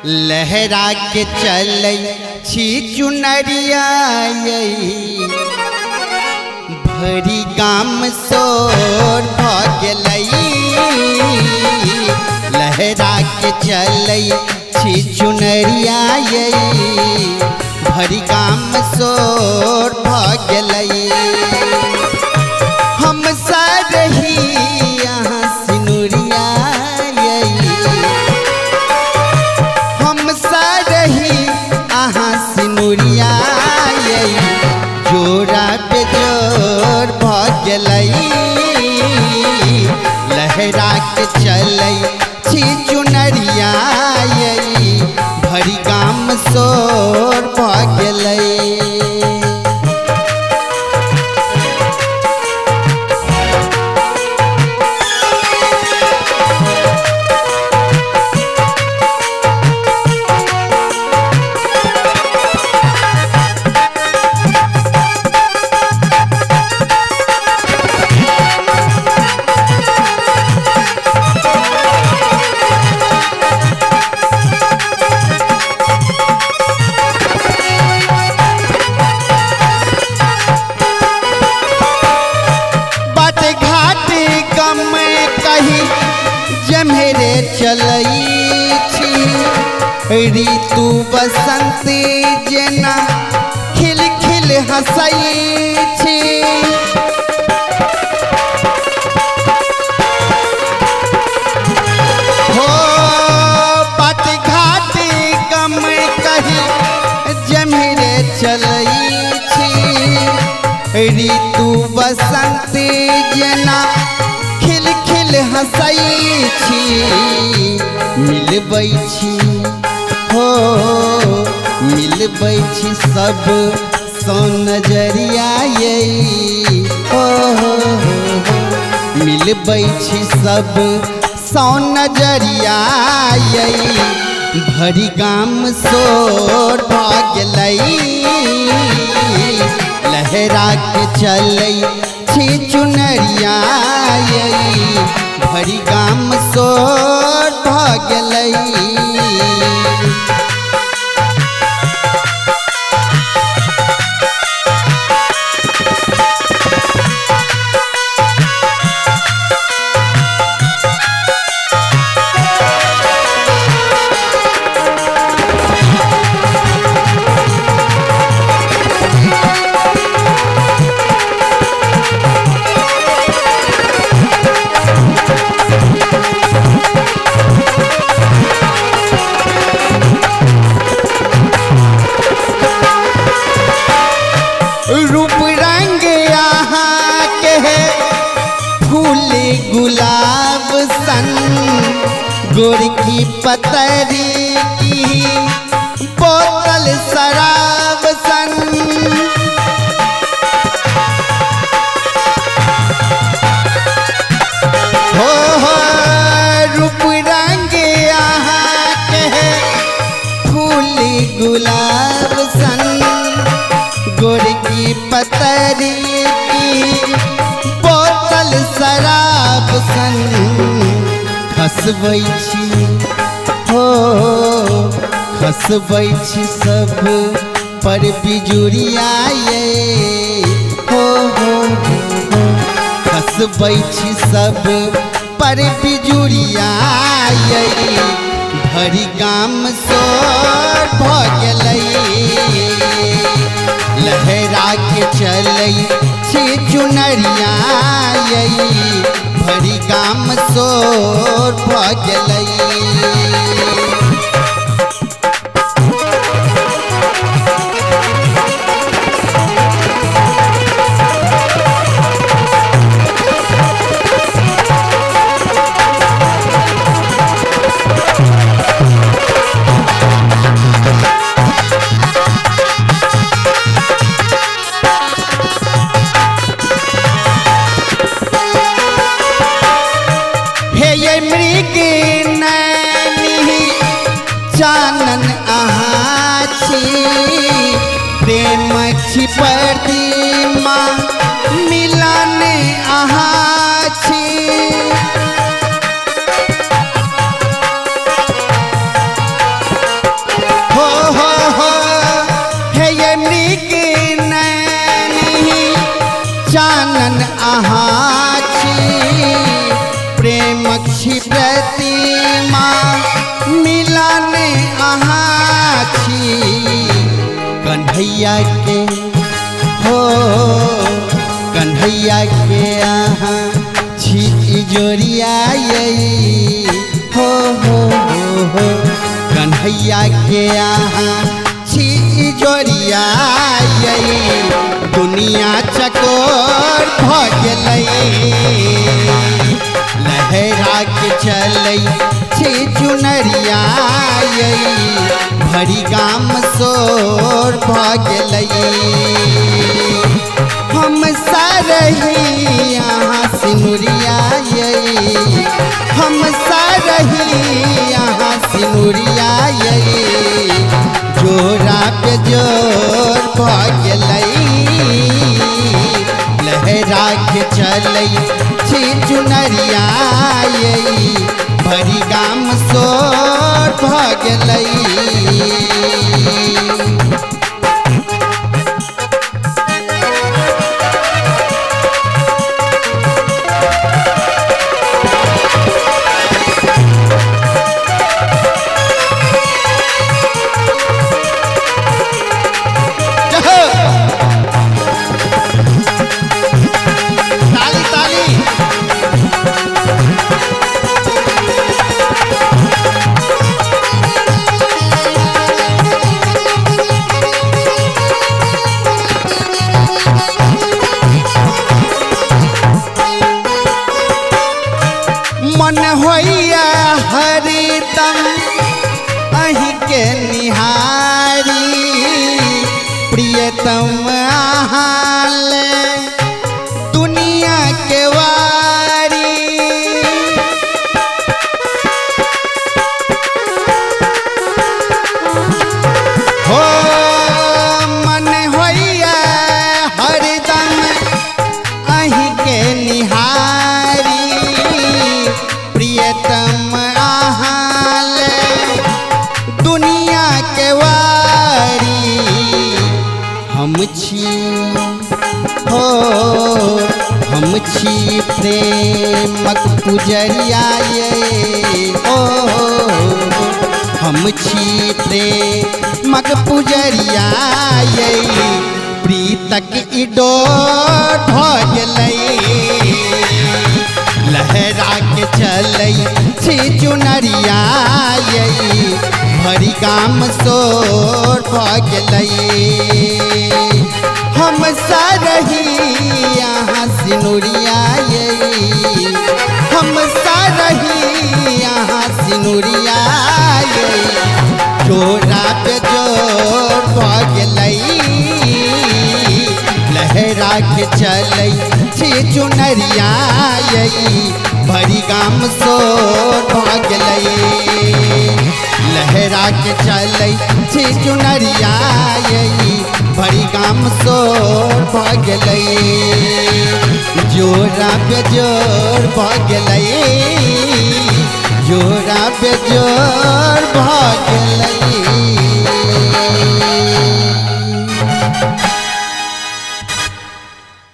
लहरा के चलै छी चुनरिया भरी गाम शोर भऽ गेलै। लहरा के चलै छी चुनरिया भरी गाम शोर भऽ गेलै। हम सारही यहाँ सिनुरिया हम सारही अहाँ सिनुरिया जोड़ा बेजोर भऽ गेलै। लहरा के चलै छी चुनरिया भरी गाम शोर भऽ गेलै। जम्हेरे चलै छी ऋतु बसंत जेना खिल खिल हंसै छी। हो बाट घाट गम कही जम्हेरे चलै छी ऋतु बसंत जेना खिल खिल हंसै छी। मिलबै छी हो मिलबै छी सब सौ नजरिया हो मिलबै छी सब सौ नजरिया भरी गाम शोर भऽ गेलै। लहरा के चलै छी चुनरिया भरी गाम शोर भऽ गेलै। रूप रंग यहाँ के फूल गुलाब सन गोर की पतरी की बोतल शराब सन। हो रूप रंग यहाँ के फूल गुलाब सन गोर की पतरी की बोतल शराब सन। हंसबै छी हो हंसबै छी सब पर बिजुरिया हो हंसबै छी सब पर बिजुरिया भरी गाम शोर भऽ गेलै। लहरा के चलै छी चुनरिया भरी गाम शोर भऽ गेलै। मृग नैनी चानन अहाँ छी प्रेम छी प्रतिमा मिलन अहाँ छी। कन्हैया के हो कन्हैया के यहाँ छी जोरिया हो कन्हैया के यहाँ छी जोरिया दुनिया चकोर भ गेलै लहरा के चलै छी चुनरिया भरी गाम शोर भ गेलै हम सारही यहाँ सिनुरिया हम सारही यहाँ सिनुरिया जोरा पे जोर भ गेलै लहरा के चलै छी चुनरिया भरी गाम शोर भ गेलै मन होइया हरिदम अहीं के निहारी प्रियतम आहाल दुनिया के वारी हो मन होइया हरिदम अहीं के निहारी प्रियतम आहाल दुनिया के वारी हम छी हो हम छी प्रेमक पुजरिया ओ हम छी प्रेमक पुजरिया प्रीतक इडोर भ गेलै लहरा के चलै छी चुनरिया भरी गाम शोर भ गेलै हम सारही यहाँ सिनुरिया हम सारही यहाँ सिनुरिया जोरा पे जोर भ गेलै लहरा के चलै छी चुनरिया भरी गाम शोर भ गेलै लहरा के चलै छी चुनरिया भरी गाम शोर भ गेलै जोरा पे जोर भ गेलै जोरा पे जोर भ गेलै।